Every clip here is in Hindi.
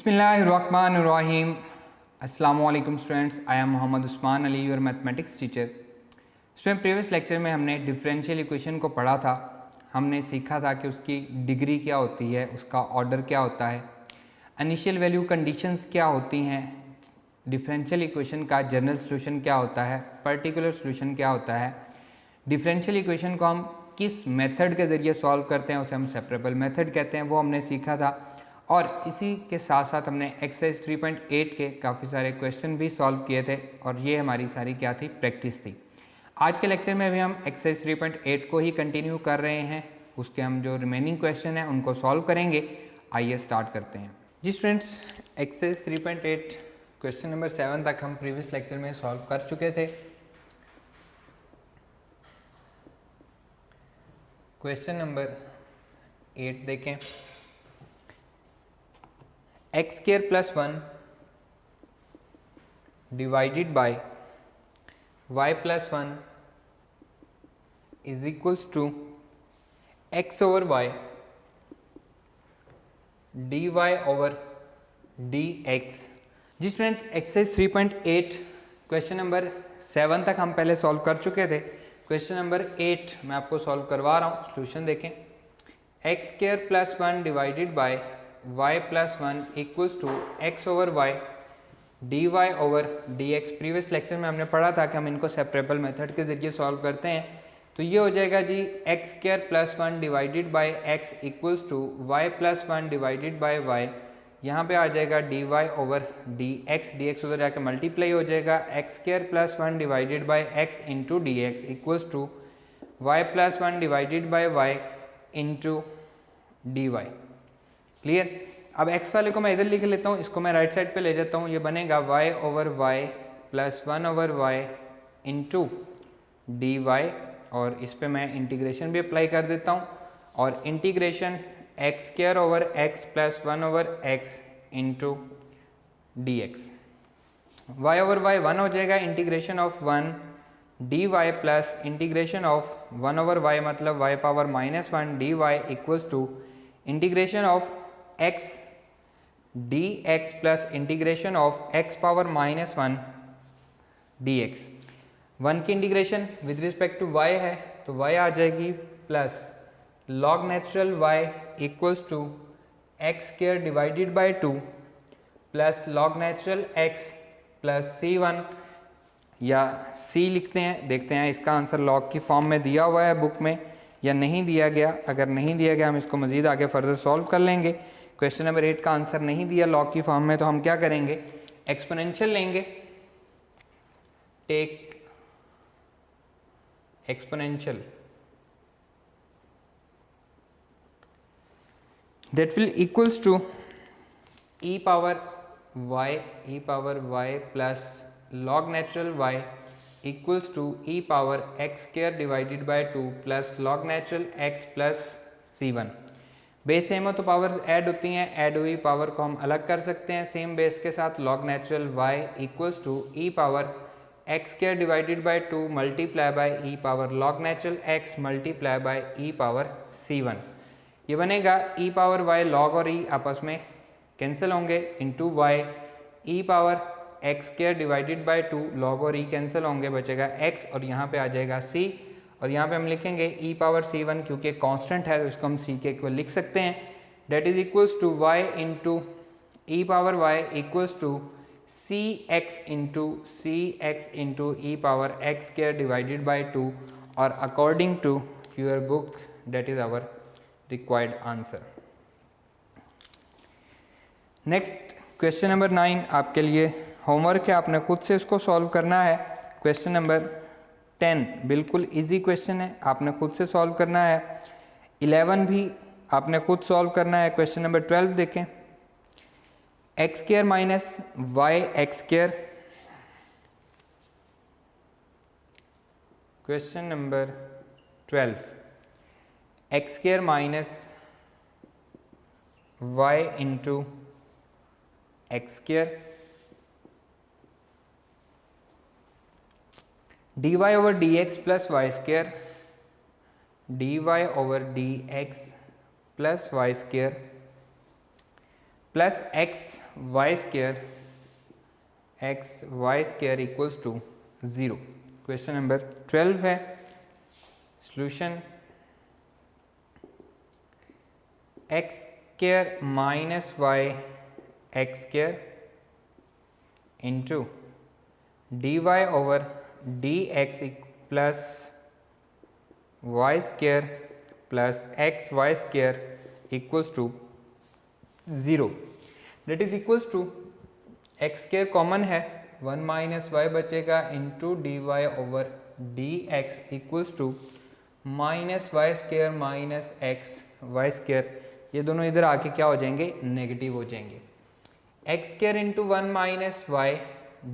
बिस्मिल्लाहिर्रहमानिर्रहीम। अस्सलामु अलैकुम students, I am Mohammad Usman Ali, your mathematics teacher. Student, previous lecture में हमने डिफरेंशियल इक्वेशन को पढ़ा था। हमने सीखा था कि उसकी डिग्री क्या होती है, उसका ऑर्डर क्या होता है, इनिशियल वैल्यू कंडीशंस क्या होती हैं, डिफरेंशियल इक्वेशन का जनरल सोल्यूशन क्या होता है, पर्टिकुलर सोल्यूशन क्या होता है, डिफरेंशियल इक्वेशन को हम किस मेथड के ज़रिए सॉल्व करते हैं, उसे हम सेपरेबल मेथड कहते हैं, वो हमने सीखा था। और इसी के साथ साथ हमने एक्सरसाइज 3.8 के काफ़ी सारे क्वेश्चन भी सॉल्व किए थे और ये हमारी सारी क्या थी, प्रैक्टिस थी। आज के लेक्चर में भी हम एक्सरसाइज 3.8 को ही कंटिन्यू कर रहे हैं। उसके हम जो रिमेनिंग क्वेश्चन हैं उनको सॉल्व करेंगे। आइए स्टार्ट करते हैं। जी स्टूडेंट्स, एक्सरसाइज 3.8 क्वेश्चन नंबर 7 तक हम प्रीवियस लेक्चर में सॉल्व कर चुके थे। क्वेश्चन नंबर 8 देखें। X square plus 1 divided by y plus 1 is equals to x over y d y over d x. जी स्टूडेंट्स, एक्सरसाइज 3.8 क्वेश्चन नंबर 7 तक हम पहले सॉल्व कर चुके थे। क्वेश्चन नंबर 8 मैं आपको सॉल्व करवा रहा हूँ। सॉल्यूशन देखें। X square plus 1 divided by y plus 1 equals to x over y d y over d x. Previous lecture में हमने पढ़ा था कि हम इनको सेपरेबल मेथड के जरिए सॉल्व करते हैं। तो ये हो जाएगा जी x square plus 1 divided by x equals to y plus 1 divided by y. यहाँ पे आ जाएगा d y over d x उधर जाके मल्टीप्लाई हो जाएगा। X square plus 1 divided by x into d x equals to y plus 1 divided by y into d y. Clear. अब x वाले को मैं इधर लिख लेता हूँ, इसको मैं राइट साइड पे ले जाता हूँ। ये बनेगा y over y plus 1 over y into d y, और इस पे मैं इंटीग्रेशन भी अप्लाई कर देता हूँ। और integration x square over x plus 1 over x into d x. Y over y 1 हो जाएगा, integration of 1 d y plus integration of 1 over y मतलब y power minus 1 d y equals to integration of x d x plus integration of x power minus 1 d x. 1 की इंटीग्रेशन विद रिस्पेक्ट टू y है तो y आ जाएगी plus log natural y equals to x square divided by 2 plus log natural x plus c1 या c लिखते हैं। देखते हैं इसका आंसर लॉग की फॉर्म में दिया हुआ है बुक में या नहीं दिया गया। अगर नहीं दिया गया हम इसको मज़ीद आगे फर्दर सॉल्व कर लेंगे। क्वेश्चन नंबर 8 का आंसर नहीं दिया लॉग की फॉर्म में, तो हम क्या करेंगे, एक्सपोनेंशियल लेंगे। Take exponential that will equals to e power y plus log natural y equals to e power x square divided by 2 plus log natural x plus c1। Base same हो तो पावर्स ऐड होती हैं, ऐड हुई पावर को हम अलग कर सकते हैं सेम बेस के साथ। Log natural y equals to e power x square divided by 2 multiply by e power log natural x multiply by e power c1। ये बनेगा ई पावर y लॉग और e आपस में कैंसिल होंगे into y e power x square divided by 2 log और e कैंसिल होंगे, बचेगा x और यहाँ पे आ जाएगा c। और यहाँ पे हम लिखेंगे e पावर c1 क्योंकि कांस्टेंट है तो इसको हम c के इक्वल लिख सकते हैं। That is equals to y into e power y equals to cx into e power x square divided by 2, और according to your book that is our required answer. Next question number 9 आपके लिए होमवर्क है, आपने खुद से इसको सॉल्व करना है। क्वेश्चन नंबर 10 बिल्कुल इजी क्वेश्चन है, आपने खुद से सॉल्व करना है। 11 भी आपने खुद सॉल्व करना है। क्वेश्चन नंबर 12 देखें। X square minus y x square. Question number 12, x square minus y into x square d y over d x plus y square d y over d x plus y square plus x y square equals to 0। Question number 12 है। Solution x square minus y x square into d y over d x plus y square plus x y square equals to 0। Date is equals to x square common है, 1 माइनस वाई बचेगा into d y over d x equals to minus y square minus x y square. ये दोनों इधर आके क्या हो जाएंगे, नेगेटिव हो जाएंगे। X square into 1 minus y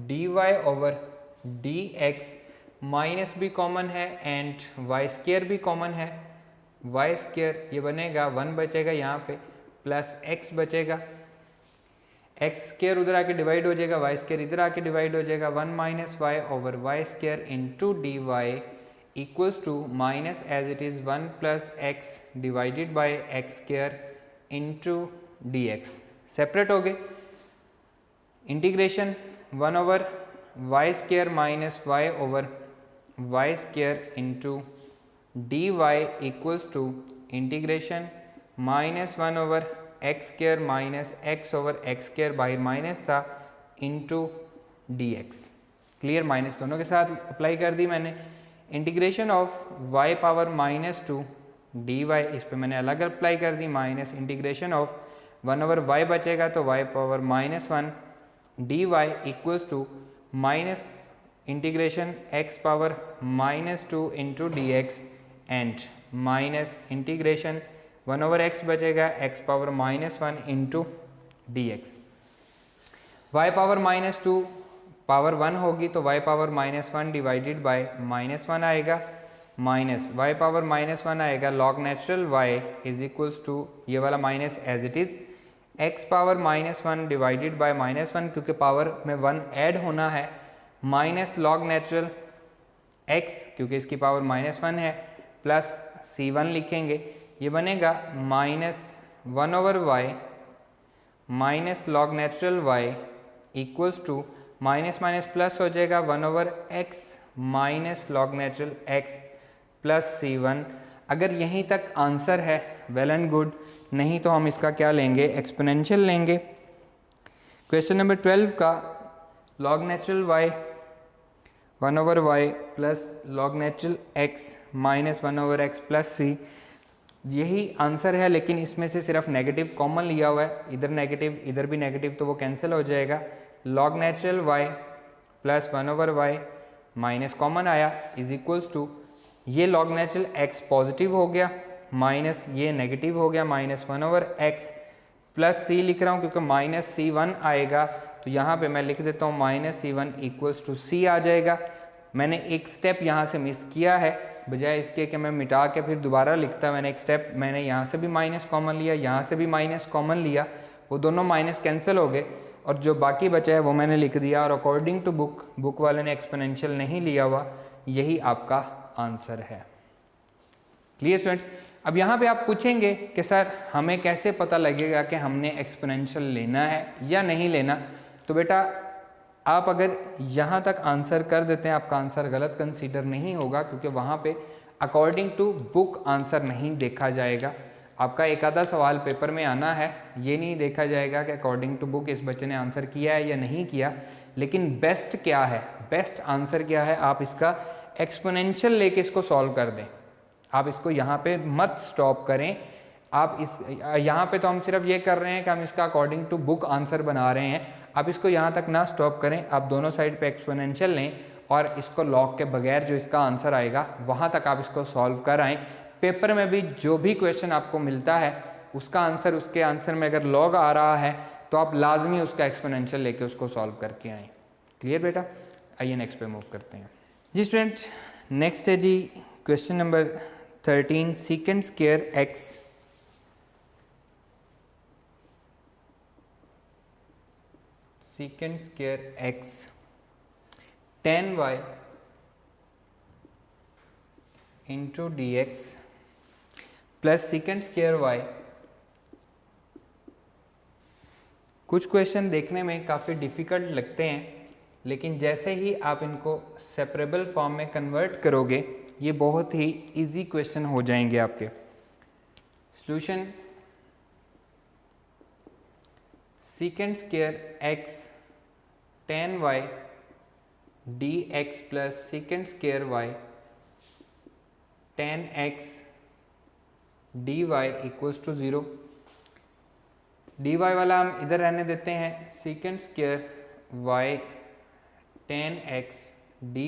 d y over d x, minus भी कॉमन है एंड वाई स्क्र भी कॉमन है। वाई स्क्र ये बनेगा 1 बचेगा यहाँ पे प्लस एक्स बचेगा, एक्स स्क्र उधर आके डिवाइड हो जाएगा, वाई स्क्र इधर आके डिवाइड हो जाएगा। 1 minus y over y square into d y equals to minus as it is 1 plus x divided by x square into d x. Separate हो गए। Integration 1 over y square minus y over y square into d y equals to integration minus 1 over x square minus x over x square by minus था into d x. Clear, minus दोनों के साथ अप्लाई कर दी मैंने। Integration of y power minus two d y, इस पर मैंने अलग अप्लाई कर दी, minus integration of 1 over y बचेगा तो y power minus 1 d y equals to minus integration x power minus 2 into d x and minus integration 1 over x बचेगा x power minus 1 into d x. Y power minus 2 power 1 होगी तो y power minus 1 divided by minus 1 आएगा, माइनस वाई पावर माइनस 1 आएगा log natural y is equals to ये वाला minus as it is x power minus 1 divided by minus 1, क्योंकि पावर में 1 ऐड होना है, माइनस लॉग नेचुरल एक्स क्योंकि इसकी पावर माइनस 1 है प्लस C1 लिखेंगे। ये बनेगा minus 1 over y minus log natural y equals to minus minus plus हो जाएगा 1 over x minus log natural x plus C1। अगर यहीं तक आंसर है वेल एंड गुड, नहीं तो हम इसका क्या लेंगे, एक्सपोनेंशियल लेंगे। क्वेश्चन नंबर 12 का log natural y 1 over y plus log natural x minus 1 over x plus C, यही आंसर है, लेकिन इसमें से सिर्फ नेगेटिव कॉमन लिया हुआ है, इधर नेगेटिव इधर भी नेगेटिव तो वो कैंसिल हो जाएगा। Log natural y plus 1 over y minus common आया इज इक्वल्स टू ये लॉग नेचुरल एक्स पॉजिटिव हो गया माइनस ये नेगेटिव हो गया minus 1 over x plus C लिख रहा हूँ क्योंकि माइनस C1 आएगा तो यहाँ पे मैं लिख देता हूँ minus C1 equals to C आ जाएगा। मैंने एक स्टेप यहाँ से मिस किया है, बजाय इसके कि मैं मिटा के फिर दोबारा लिखता, मैंने एक स्टेप मैंने यहाँ से भी माइनस कॉमन लिया, यहाँ से भी माइनस कॉमन लिया, वो दोनों माइनस कैंसिल हो गए और जो बाकी बचा है वो मैंने लिख दिया। और अकॉर्डिंग टू बुक वाले ने एक्सपोनेंशियल नहीं लिया हुआ, यही आपका आंसर है। Clear students. अब यहाँ पे आप पूछेंगे कि सर हमें कैसे पता लगेगा कि हमने एक्सपोनेंशियल लेना है या नहीं लेना, तो बेटा आप अगर यहाँ तक आंसर कर देते हैं आपका आंसर गलत कंसीडर नहीं होगा, क्योंकि वहाँ पे अकॉर्डिंग टू बुक आंसर नहीं देखा जाएगा। आपका एक आधा सवाल पेपर में आना है, ये नहीं देखा जाएगा कि अकॉर्डिंग टू बुक इस बच्चे ने आंसर किया है या नहीं किया, लेकिन बेस्ट क्या है, बेस्ट आंसर क्या है, आप इसका एक्सपोनेंशियल लेके इसको सॉल्व कर दें। आप इसको यहाँ पे मत स्टॉप करें। आप इस यहाँ पे तो हम सिर्फ ये कर रहे हैं कि हम इसका अकॉर्डिंग टू बुक आंसर बना रहे हैं, आप इसको यहाँ तक ना स्टॉप करें, आप दोनों साइड पे एक्सपोनेंशियल लें और इसको लॉग के बगैर जो इसका आंसर आएगा वहाँ तक आप इसको सॉल्व कर आएँ। पेपर में भी जो भी क्वेश्चन आपको मिलता है उसका आंसर, उसके आंसर में अगर लॉग आ रहा है तो आप लाजमी उसका एक्सपोनेंशियल लेके उसको सॉल्व करके आएँ। क्लियर बेटा। आइए नेक्स्ट पे मूव करते हैं जी स्टूडेंट। नेक्स्ट है जी question number 13, secant square x secant square x tan y into dx plus secant square y कुछ क्वेश्चन देखने में काफ़ी डिफ़िकल्ट लगते हैं, लेकिन जैसे ही आप इनको सेपरेबल फॉर्म में कन्वर्ट करोगे ये बहुत ही इजी क्वेश्चन हो जाएंगे आपके। Solution secant square x tan y dx plus secant square y tan x dy equals to 0। dy वाला हम इधर रहने देते हैं, secant square y tan x dy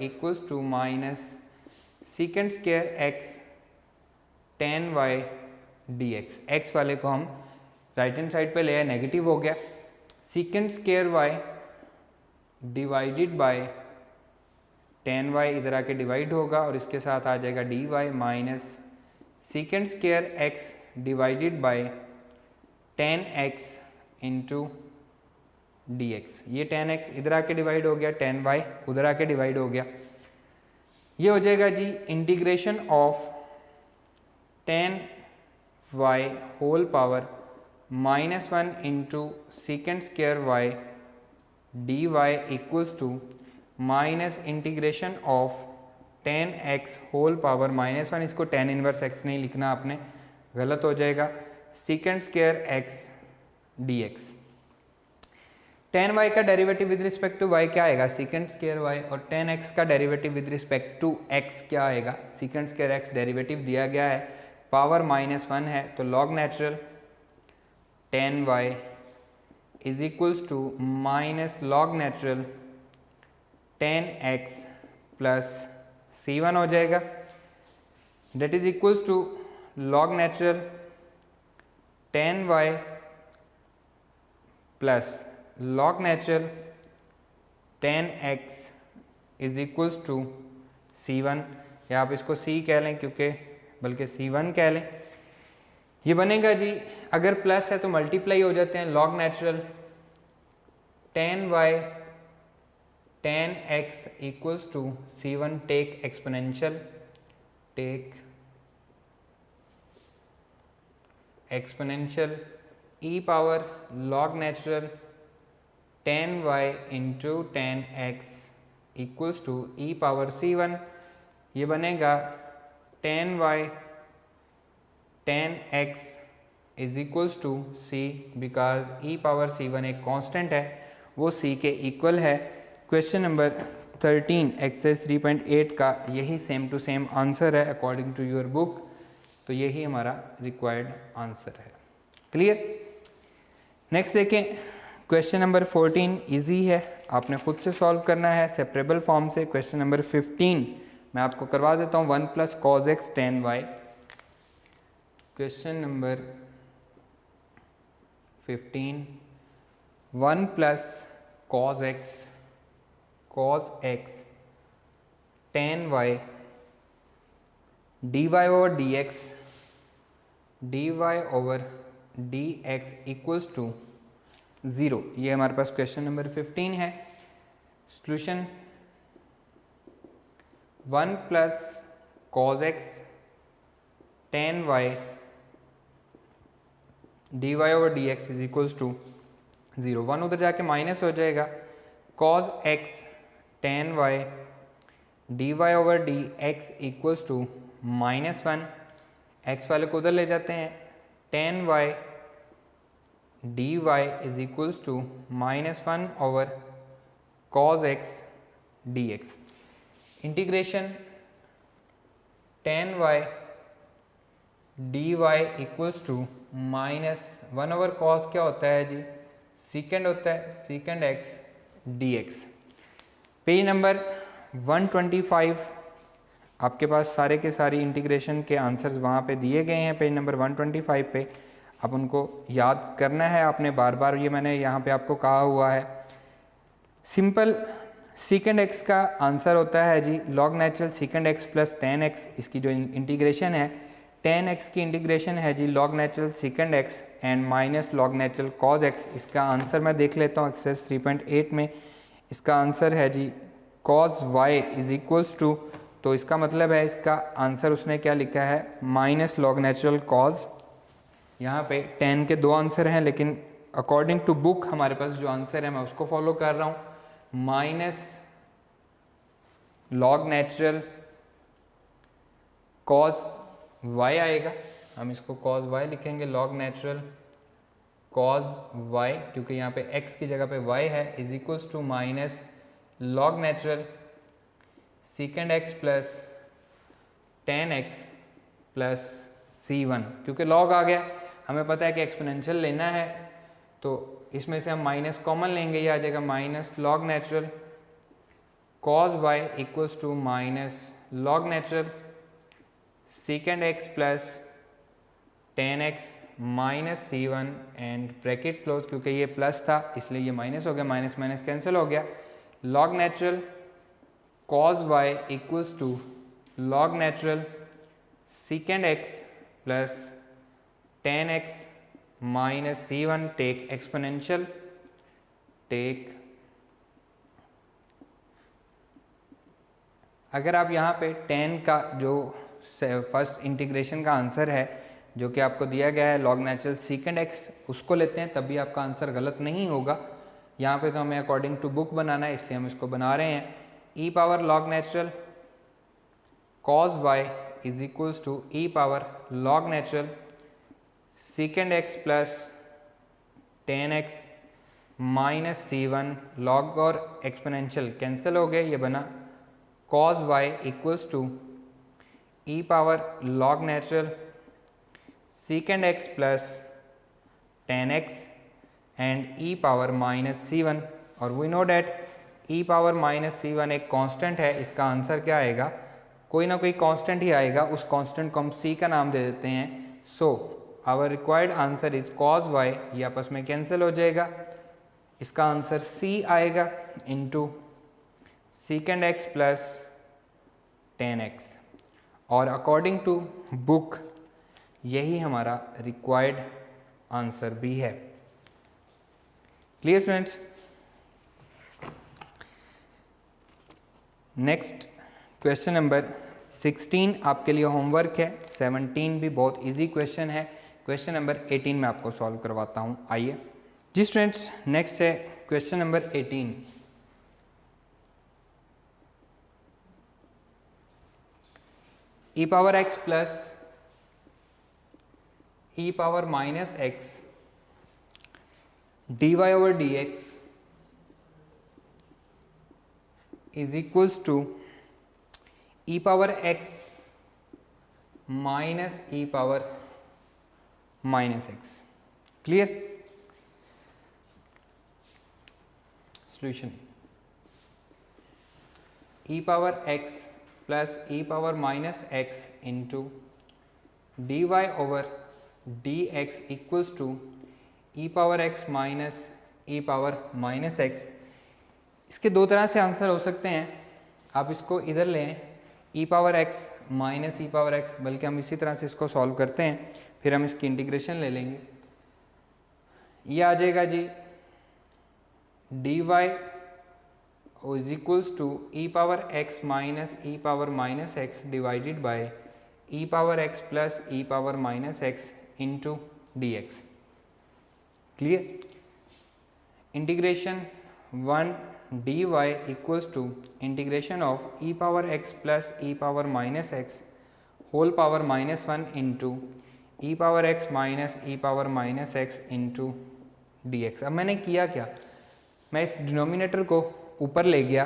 equals to minus secant square x tan y dx। x वाले को हम राइट हैंड साइड पे ले आए, नेगेटिव हो गया। Secant square y divided by tan y इधर आके डिवाइड होगा और इसके साथ आ जाएगा dy minus secant square x divided by tan x into dx। ये tan x इधर आके डिवाइड हो गया, tan y उधर आके डिवाइड हो गया। ये हो जाएगा जी integration of tan y whole power -1 into secant square y dy equals to minus integration of tan x whole power -1, इसको tan इनवर्स x नहीं लिखना आपने, गलत हो जाएगा, secant square x dx। tan y का derivative with respect to y क्या आएगा, सीकेंट स्क्वायर y, और tan x का derivative with respect to x क्या आएगा, सीकेंट स्क्वायर x डेरिवेटिव दिया गया है, पावर -1 है तो log natural tan y is equals to minus log natural tan x plus c1 हो जाएगा, that is equals to log natural tan y plus log natural tan x is equals to c1, या आप इसको c कह लें क्योंकि बल्कि c1 कह लें। ये बनेगा जी, अगर प्लस है तो मल्टीप्लाई हो जाते हैं, log natural tan y tan x equals to c1, take exponential, take exponential e power log natural tan y into tan x equals to e power c1। ये बनेगा tan y tan x is equals to c, because e power c1 एक कांस्टेंट है, वो c के इक्वल है। क्वेश्चन नंबर 13 एक्सरसाइज 3.8 का यही सेम टू सेम आंसर है अकॉर्डिंग टू योर बुक, तो यही हमारा रिक्वायर्ड आंसर है। क्लियर। नेक्स्ट देखें, क्वेश्चन नंबर 14 इजी है, आपने खुद से सॉल्व करना है सेपरेबल फॉर्म से। क्वेश्चन नंबर 15 मैं आपको करवा देता हूँ, 1 plus cos x tan y। Question number 15, 1 plus cos x tan y dy over dx equals to 0। ये हमारे पास क्वेश्चन नंबर 15 है। Solution 1 plus cos x tan y dy over dx is equals to 0। 1 उधर जाके माइनस हो जाएगा, cos x tan y dy over dx equals to -1, x वाले को उधर ले जाते हैं, tan y dy is equals to -1 over cos x dx। Integration tan y dy equals to -1 over cos क्या होता है जी, सीकेंड होता है, secant x dx। Page number 125 आपके पास सारे के सारी इंटीग्रेशन के आंसर्स वहाँ पे दिए गए हैं, पेज नंबर 125 पे। अब उनको याद करना है आपने बार बार, ये मैंने यहाँ पे आपको कहा हुआ है। सिंपल सीकेंड एक्स का आंसर होता है जी log natural secant x plus tan x। इसकी जो इंटीग्रेशन है tan x की इंटीग्रेशन है जी log natural secant x and minus log natural cos x। इसका आंसर मैं देख लेता हूँ एक्सरसाइज 3.8 में। इसका आंसर है जी cos y is equals to, तो इसका मतलब है इसका आंसर उसने क्या लिखा है, माइनस log नेचुरल cos। यहाँ पे tan के दो आंसर हैं, लेकिन अकॉर्डिंग टू बुक हमारे पास जो आंसर है मैं उसको फॉलो कर रहा हूँ, minus log natural cos y आएगा, हम इसको कॉज वाई लिखेंगे, लॉग नेचुरल कॉज वाई, क्योंकि यहाँ पे x की जगह पे y है, is equals to minus log natural secant x plus tan x plus c1, क्योंकि लॉग आ गया, हमें पता है कि एक्सपोनेंशियल लेना है, तो इसमें से हम माइनस कॉमन लेंगे, ये आ जाएगा minus log natural cos y equals to minus log natural secant x plus tan x minus c1 and bracket close, क्योंकि ये प्लस था इसलिए ये माइनस हो गया, माइनस माइनस कैंसिल हो गया, log natural cos y equals to log natural secant x plus tan x minus c1 take exponential, take, अगर आप यहाँ पे 10 का जो फर्स्ट इंटीग्रेशन का आंसर है जो कि आपको दिया गया है लॉग नेचुरल सीकेंड एक्स, उसको लेते हैं तब भी आपका आंसर गलत नहीं होगा। यहाँ पे तो हमें अकॉर्डिंग टू बुक बनाना है इसलिए हम इसको बना रहे हैं, e power log natural cos y is equals to e power log natural secant x plus tan x minus c1, log और एक्सपोनेंशियल कैंसिल हो गए, ये बना cos y equals to e power log natural secant x plus tan x and e power minus c1, और we know that e power minus c1 एक कांस्टेंट है, इसका आंसर क्या आएगा, कोई ना कोई कांस्टेंट ही आएगा, उस कांस्टेंट को हम c का नाम दे देते हैं, so our required answer is cos y, ये आपस में कैंसिल हो जाएगा, इसका आंसर c आएगा into secant x plus tan x, और अकॉर्डिंग टू बुक यही हमारा रिक्वायर्ड आंसर भी है। Clear students? Next question number 16 आपके लिए होमवर्क है, 17 भी बहुत इजी क्वेश्चन है, क्वेश्चन नंबर 18 में आपको सॉल्व करवाता हूं, आइए जी स्टूडेंट्स। नेक्स्ट है question number 18, E power x plus e power minus x d y over d x is equals to e power x minus e power minus x. Clear? Solution, e power x plus e power minus x into d y over d x equals to e power x minus e power minus x. इसके दो तरह से आंसर हो सकते हैं, आप इसको इधर लें ई power x minus e power x, बल्कि हम इसी तरह से इसको सॉल्व करते हैं, फिर हम इसकी इंटीग्रेशन ले लेंगे, ये आ जाएगा जी d y is equals to e power x minus e power minus x divided by e power x plus e power minus x into d x. Clear? Integration 1 d y equals to integration of e power x plus e power minus x whole power minus 1 into e power x minus e power minus x into d x. अब मैंने किया क्या, मैं इस डिनोमिनेटर को ऊपर ले गया,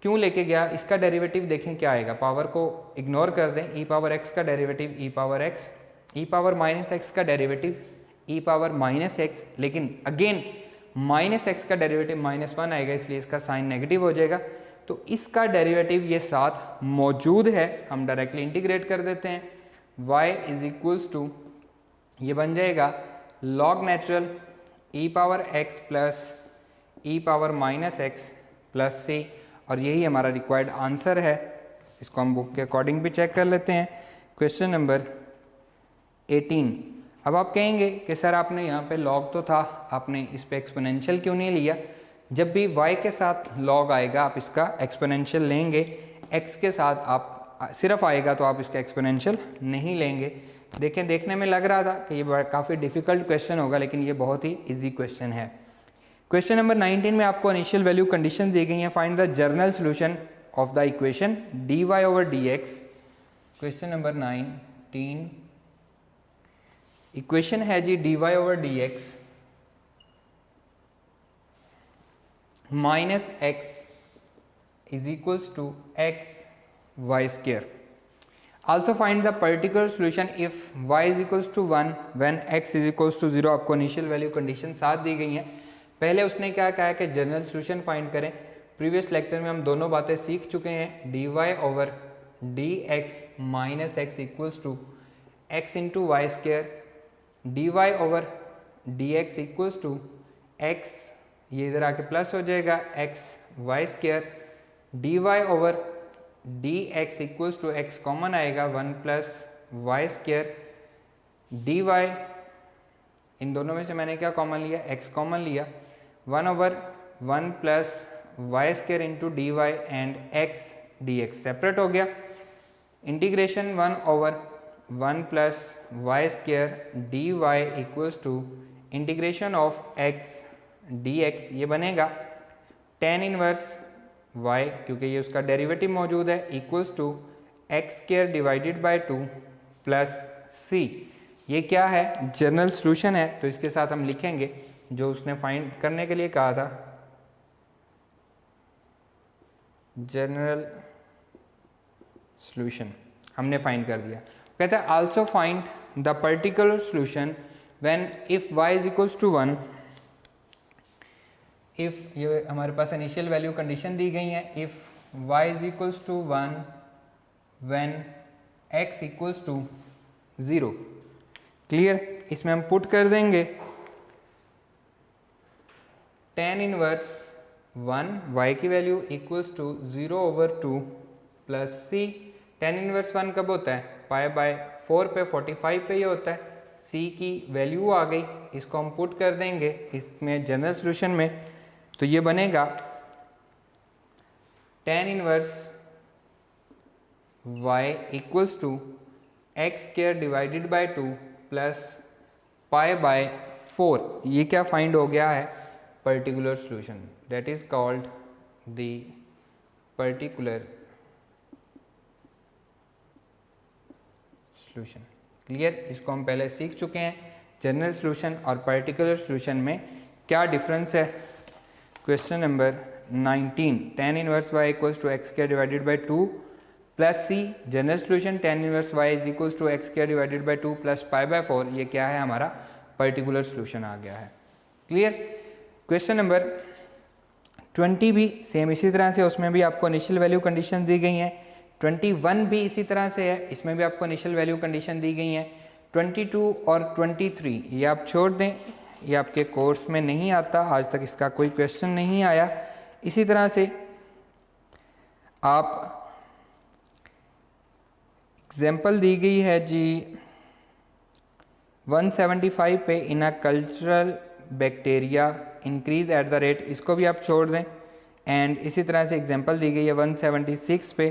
क्यों लेके गया, इसका डेरिवेटिव देखें क्या आएगा, पावर को इग्नोर कर दें, ई पावर एक्स का डेरिवेटिव ई पावर एक्स, ई पावर माइनस एक्स का डेरिवेटिव ई पावर माइनस एक्स, लेकिन अगेन माइनस एक्स का डेरिवेटिव माइनस 1 आएगा, इसलिए इसका साइन नेगेटिव हो जाएगा, तो इसका डेरिवेटिव ये साथ मौजूद है, हम डायरेक्टली इंटीग्रेट कर देते हैं, y इज इक्वल्स टू ये बन जाएगा लॉग नेचुरल ई power x plus e power minus x plus सी, और यही हमारा रिक्वायर्ड आंसर है। इसको हम बुक के अकॉर्डिंग भी चेक कर लेते हैं। क्वेश्चन नंबर 18, अब आप कहेंगे कि सर आपने यहाँ पे लॉग तो था, आपने इस पे एक्सपोनेंशियल क्यों नहीं लिया। जब भी y के साथ लॉग आएगा आप इसका एक्सपोनेंशियल लेंगे, x के साथ आप सिर्फ आएगा तो आप इसका एक्सपोनेंशियल नहीं लेंगे। देखें, देखने में लग रहा था कि ये काफ़ी डिफिकल्ट क्वेश्चन होगा, लेकिन ये बहुत ही इजी क्वेश्चन है। क्वेश्चन नंबर 19 में आपको इनिशियल वैल्यू कंडीशन दी गई है। Find the general solution of the equation dy over dx। Question number 19 equation है जी dy over dx minus x is equals to x y square. Also find the particular solution if y is equals to 1 when x is equals to 0। आपको इनिशियल वैल्यू कंडीशन साथ दी गई हैं। पहले उसने क्या कहा है कि जनरल सोल्यूशन फाइंड करें। प्रीवियस लेक्चर में हम दोनों बातें सीख चुके हैं। dy over dx minus x equals to x into y square, dy over dx equals to x, ये इधर आके प्लस हो जाएगा x y square, dy over dx equals to x common आएगा 1 प्लस वाई स्क्र, dy, इन दोनों में से मैंने क्या कॉमन लिया, x कॉमन लिया, 1 over 1 plus y square into d y and x dx separate हो गया। Integration 1 over 1 plus y square d y equals to integration of x dx, ये बनेगा tan इनवर्स y, क्योंकि ये उसका डेरिवेटिव मौजूद है, equals to x square divided by 2 plus c। ये क्या है, जनरल सोल्यूशन है, तो इसके साथ हम लिखेंगे जो उसने फाइंड करने के लिए कहा था, जनरल सोल्यूशन हमने फाइंड कर दिया। कहता है also find the particular solution when if y is equals to 1। If, ये हमारे पास इनिशियल वैल्यू कंडीशन दी गई है, if y is equals to 1 when x equals to 0। Clear, इसमें हम पुट कर देंगे tan इनवर्स 1 y की value equals to 0 over 2 plus c। tan inverse 1 कब होता है, पाई बाय 4 पे 45 पे ये होता है, c की वैल्यू आ गई, इसको हम पुट कर देंगे इसमें जनरल सोल्यूशन में, तो ये बनेगा tan inverse y equals to x square divided by 2 plus pi by 4। ये क्या फाइंड हो गया है, particular solution, that is called the particular solution. Clear, इसको हम पहले सीख चुके हैं, जनरल सोल्यूशन और पर्टिकुलर सोल्यूशन में क्या डिफरेंस है। Question number 19 tan inverse y equals to x square divided by 2 plus c, general solution tan inverse y is equals to x square divided by 2 plus pi by 4, ये क्या है, हमारा पर्टिकुलर सोल्यूशन आ गया है। क्लियर। क्वेश्चन नंबर 20 भी सेम इसी तरह से, उसमें भी आपको इनिशियल वैल्यू कंडीशन दी गई हैं। 21 भी इसी तरह से है, इसमें भी आपको इनिशियल वैल्यू कंडीशन दी गई हैं। 22 और 23 ये आप छोड़ दें, ये आपके कोर्स में नहीं आता, आज तक इसका कोई क्वेश्चन नहीं आया। इसी तरह से आप एग्जाम्पल दी गई है जी 175 पे, in a cultural bacteria increase at the rate, इसको भी आप छोड़ दें। एंड इसी तरह से एग्जाम्पल दी गई है 176 पे,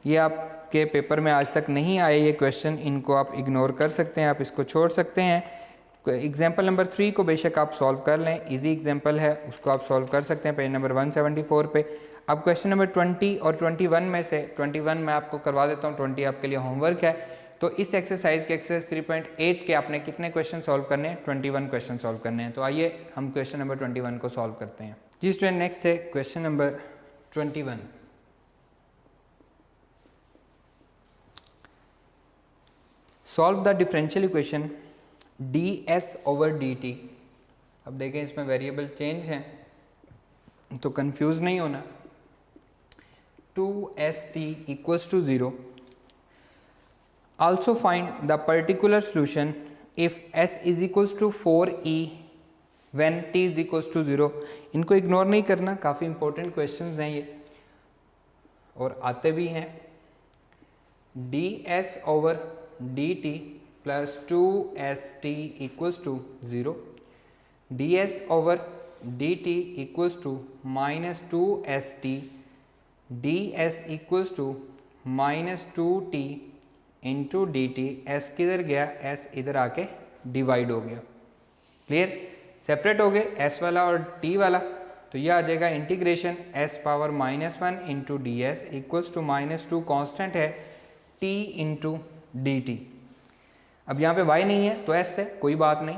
ये आपके पेपर में आज तक नहीं आए ये क्वेश्चन, इनको आप इग्नोर कर सकते हैं, आप इसको छोड़ सकते हैं। एग्जाम्पल नंबर 3 को बेशक आप सॉल्व कर लें, इजी एग्जाम्पल है, उसको आप सॉल्व कर सकते हैं पेज नंबर 174 पे। अब क्वेश्चन नंबर 20 और 21 में से 21 मैं आपको करवा देता हूँ, 20 आपके लिए होमवर्क है। तो इस एक्सरसाइज के एक्सरसाइज 3.8 के आपने कितने क्वेश्चन सॉल्व करने हैं, 21 क्वेश्चन सॉल्व करने हैं। तो आइए हम क्वेश्चन नंबर 21 को सॉल्व करते हैं। जी स्टूडेंट, नेक्स्ट है question number 21। Solve the differential equation ds over dt। अब देखें इसमें वेरिएबल चेंज हैं तो कंफ्यूज नहीं होना। 2st equals to 0। Also find the particular solution if s is equals to 4e when t is equals to 0। इनको इग्नोर नहीं करना, काफ़ी इंपॉर्टेंट क्वेश्चंस हैं ये और आते भी हैं। ds over dt plus 2st equals to 0, ds over dt equals to minus 2st, ds equals to -2t into d t, s किधर गया, एस इधर आके डिवाइड हो गया। क्लियर, सेपरेट हो गए एस वाला और टी वाला, तो यह आ जाएगा integration s power -1 into d s equals to -2 constant है t इंटू डी टी। अब यहाँ पे y नहीं है तो s है, कोई बात नहीं।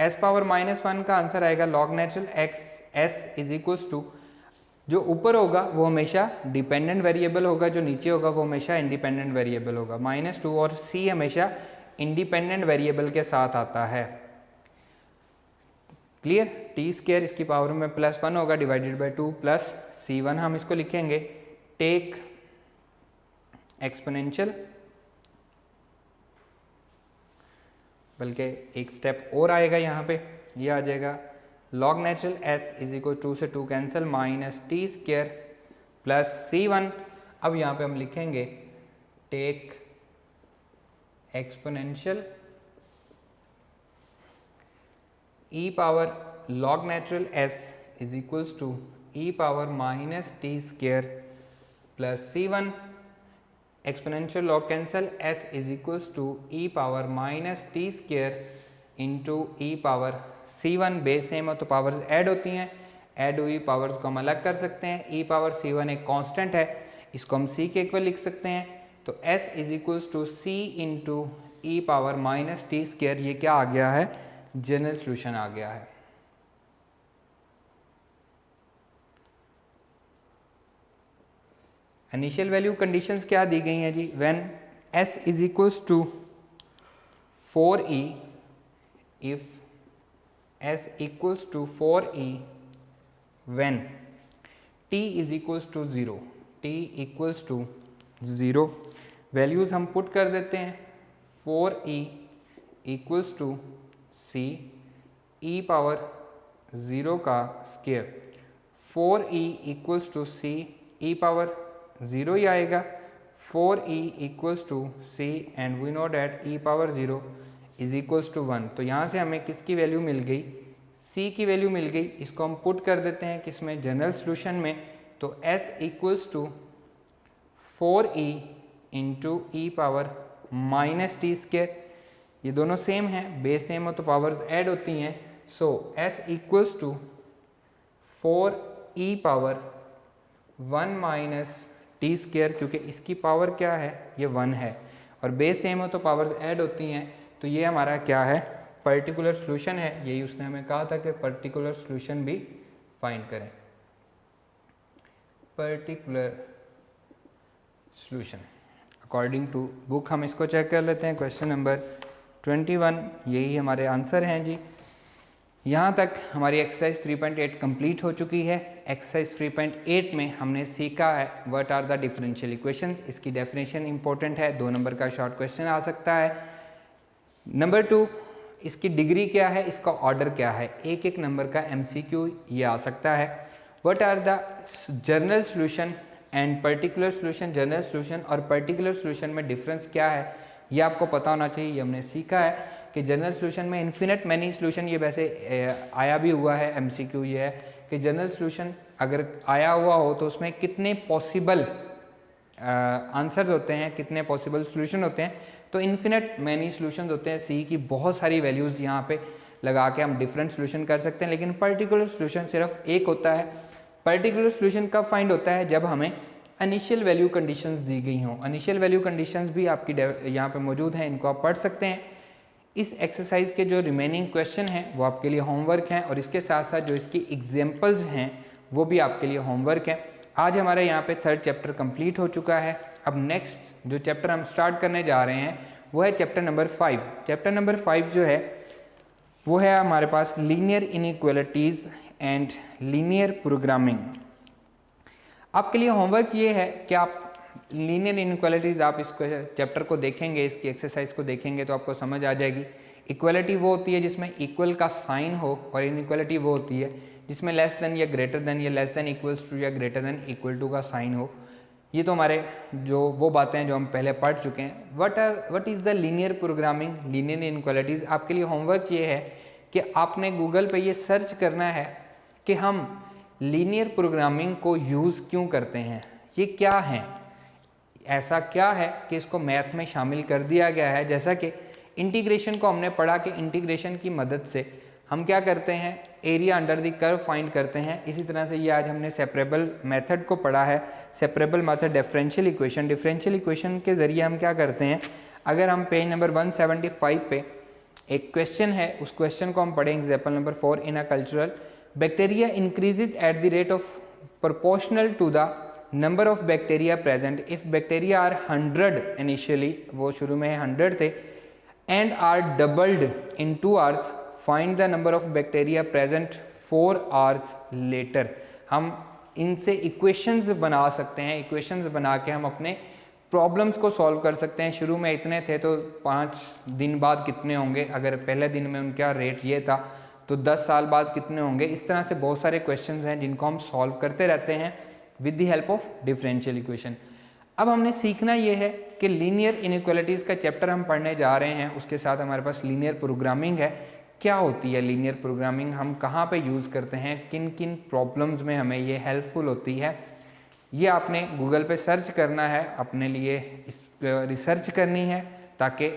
s पावर -1 का आंसर आएगा log natural x s is equals to, जो ऊपर होगा वो हमेशा डिपेंडेंट वेरिएबल होगा, जो नीचे होगा वो हमेशा इंडिपेंडेंट वेरिएबल होगा। -2 और c हमेशा इंडिपेंडेंट वेरिएबल के साथ आता है। क्लियर, टी स्क्वायर इसकी पावर में +1 होगा डिवाइडेड बाई 2 प्लस c1, हम इसको लिखेंगे टेक एक्सपोनेंशियल, बल्कि एक स्टेप और आएगा यहाँ पे, ये आ जाएगा log natural s is equal 2 से 2 cancel -t square plus c1। अब यहाँ पे हम लिखेंगे take exponential e power log natural s is equals to e power -t square plus c1, exponential log cancel s is equals to e power -t square into e power c1, base same हो तो पावर्स ऐड होती हैं, ऐड हुई पावर्स को हम अलग कर सकते हैं। e पावर c1 एक कांस्टेंट है, इसको हम c के इक्वल लिख सकते हैं, तो s is equals to c into e power -t square, ये क्या आ गया है, जनरल सॉल्यूशन आ गया है। इनिशियल वैल्यू कंडीशंस क्या दी गई हैं जी, when s is equals to 4e, if s equals to 4e when t is equals to 0, t equals to 0, values हम पुट कर देते हैं 4e equals to c e power 0 का square, 4e equals to c e power 0 ही आएगा, 4e equals to c and we know that e power 0 is equals to 1। तो यहाँ से हमें किसकी वैल्यू मिल गई, c की वैल्यू मिल गई, इसको हम पुट कर देते हैं किसमें, जनरल सॉल्यूशन में, तो s equals to 4e into e power -t square, ये दोनों सेम हैं, बेस सेम हो तो पावर्स ऐड होती हैं, so s equals to 4e power 1 -t square, क्योंकि इसकी पावर क्या है, ये 1 है, और बेस सेम हो तो पावर्स ऐड होती हैं, तो ये हमारा क्या है, पर्टिकुलर सॉल्यूशन है। यही उसने हमें कहा था कि पर्टिकुलर सॉल्यूशन भी फाइंड करें, particular solution according to book. हम इसको चेक कर लेते हैं, क्वेश्चन नंबर 21, यही हमारे आंसर हैं जी। यहाँ तक हमारी एक्सरसाइज 3.8 कंप्लीट हो चुकी है। एक्सरसाइज 3.8 में हमने सीखा है what are the differential equations, इसकी डेफिनेशन इंपॉर्टेंट है, 2 नंबर का शॉर्ट क्वेश्चन आ सकता है। नंबर 2, इसकी डिग्री क्या है, इसका ऑर्डर क्या है, एक नंबर का MCQ ये आ सकता है। What are the general solution and particular solution, general solution और पर्टिकुलर सॉल्यूशन में डिफरेंस क्या है, ये आपको पता होना चाहिए। ये हमने सीखा है कि जनरल सॉल्यूशन में इन्फिनिट मैनी सॉल्यूशन, ये वैसे आया भी हुआ है, MCQ ये है कि जनरल सॉल्यूशन अगर आया हुआ हो तो उसमें कितने पॉसिबल आंसर्स होते हैं, कितने पॉसिबल सॉल्यूशन होते हैं, तो इन्फिनिट मैनी सॉल्यूशंस होते हैं। सी की बहुत सारी वैल्यूज़ यहाँ पे लगा के हम डिफरेंट सॉल्यूशन कर सकते हैं, लेकिन पर्टिकुलर सॉल्यूशन सिर्फ एक होता है। पर्टिकुलर सॉल्यूशन कब फाइंड होता है, जब हमें इनिशियल वैल्यू कंडीशंस दी गई हों। इनिशियल वैल्यू कंडीशंस भी आपकी यहाँ पे मौजूद हैं, इनको आप पढ़ सकते हैं। इस एक्सरसाइज के जो रिमेनिंग क्वेश्चन हैं वो आपके लिए होमवर्क हैं, और इसके साथ साथ जो इसकी एग्जाम्पल्स हैं वो भी आपके लिए होमवर्क हैं। आज हमारे यहाँ पे 3rd चैप्टर कंप्लीट हो चुका है। अब नेक्स्ट जो चैप्टर हम स्टार्ट करने जा रहे हैं वो है चैप्टर नंबर 5। चैप्टर नंबर 5 जो है वो है हमारे पास linear inequalities and linear programming. आपके लिए होमवर्क ये है कि आप लीनियर इनइक्वालिटीज़, आप इसको चैप्टर को देखेंगे, इसकी एक्सरसाइज को देखेंगे तो आपको समझ आ जाएगी। इक्वलिटी वो होती है जिसमें इक्वल का साइन हो, और इनइक्वालिटी वो होती है जिसमें लेस देन या ग्रेटर देन या लेस देन इक्वल्स टू या ग्रेटर देन इक्वल टू का साइन हो। ये तो हमारे जो वो बातें हैं जो हम पहले पढ़ चुके हैं। What is the linear programming, linear inequalities. आपके लिए होमवर्क ये है कि आपने गूगल पे ये सर्च करना है कि हम लीनियर प्रोग्रामिंग को यूज़ क्यों करते हैं, ये क्या हैं। ऐसा क्या है कि इसको मैथ में शामिल कर दिया गया है। जैसा कि इंटीग्रेशन को हमने पढ़ा कि इंटीग्रेशन की मदद से हम क्या करते हैं, area under the curve find करते हैं। इसी तरह से ये आज हमने सेपरेबल मेथड को पढ़ा है। Separable method differential equation, differential equation के ज़रिए हम क्या करते हैं, अगर हम पेज नंबर 175 पे एक क्वेश्चन है, उस क्वेश्चन को हम पढ़ें। Example number 4, in a cultural bacteria increases at the rate of proportional to the number of bacteria present if bacteria are 100 initially, वो शुरू में 100 थे, and are doubled in 2 hours, find the number of bacteria present 4 hours later. हम इनसे इक्वेशंस बना सकते हैं, इक्वेशंस बना के हम अपने प्रॉब्लम्स को सॉल्व कर सकते हैं। शुरू में इतने थे तो 5 दिन बाद कितने होंगे, अगर पहले दिन में उनका रेट ये था तो 10 साल बाद कितने होंगे। इस तरह से बहुत सारे क्वेश्चंस हैं जिनको हम सॉल्व करते रहते हैं with the help of differential equation. अब हमने सीखना ये है कि लीनियर इनइक्वालिटीज़ का चैप्टर हम पढ़ने जा रहे हैं, उसके साथ हमारे पास लीनियर प्रोग्रामिंग है। क्या होती है लीनियर प्रोग्रामिंग, हम कहाँ पे यूज़ करते हैं, किन किन प्रॉब्लम्स में हमें ये हेल्पफुल होती है, ये आपने गूगल पे सर्च करना है, अपने लिए इस रिसर्च करनी है ताकि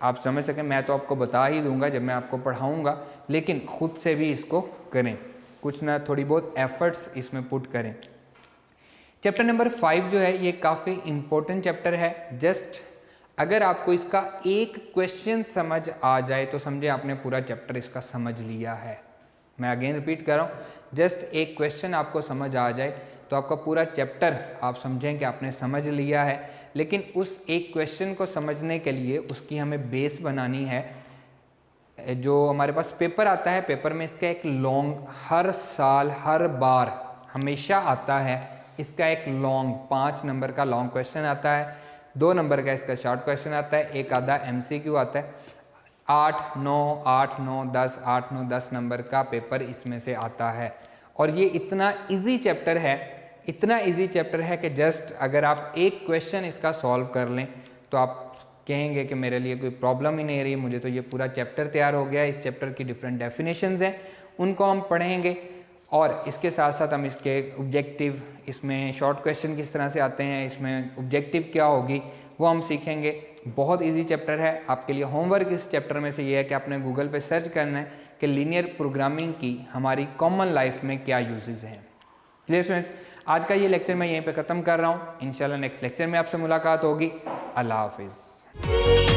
आप समझ सकें। मैं तो आपको बता ही दूंगा जब मैं आपको पढ़ाऊंगा, लेकिन खुद से भी इसको करें, कुछ ना थोड़ी बहुत एफर्ट्स इसमें पुट करें। चैप्टर नंबर 5 जो है ये काफ़ी इम्पोर्टेंट चैप्टर है। जस्ट अगर आपको इसका एक क्वेश्चन समझ आ जाए तो समझे आपने पूरा चैप्टर इसका समझ लिया है। मैं अगेन रिपीट कर रहा हूँ, जस्ट एक क्वेश्चन आपको समझ आ जाए तो आपका पूरा चैप्टर आप समझें कि आपने समझ लिया है। लेकिन उस एक क्वेश्चन को समझने के लिए उसकी हमें बेस बनानी है। जो हमारे पास पेपर आता है, पेपर में इसका एक लॉन्ग, हर साल हर बार हमेशा आता है, इसका एक लॉन्ग 5 नंबर का लॉन्ग क्वेश्चन आता है, 2 नंबर का इसका शॉर्ट क्वेश्चन आता है, एक आधा MCQ आता है। 8, 9, 10 नंबर का पेपर इसमें से आता है। और ये इतना इजी चैप्टर है, इतना इजी चैप्टर है कि जस्ट अगर आप एक क्वेश्चन इसका सॉल्व कर लें तो आप कहेंगे कि मेरे लिए कोई प्रॉब्लम ही नहीं रही, मुझे तो ये पूरा चैप्टर तैयार हो गया। इस चैप्टर की डिफरेंट डेफिनेशंस हैं, उनको हम पढ़ेंगे और इसके साथ साथ हम इसके ऑब्जेक्टिव, इसमें शॉर्ट क्वेश्चन किस तरह से आते हैं, इसमें ऑब्जेक्टिव क्या होगी, वो हम सीखेंगे। बहुत इजी चैप्टर है। आपके लिए होमवर्क इस चैप्टर में से ये है कि आपने गूगल पे सर्च करना है कि लीनियर प्रोग्रामिंग की हमारी कॉमन लाइफ में क्या यूजेस हैं। चलिए स्टूडेंट्स, आज का ये लेक्चर मैं यहीं पे ख़त्म कर रहा हूँ। इंशाल्लाह नेक्स्ट लेक्चर में आपसे मुलाकात होगी। अल्लाह हाफिज़।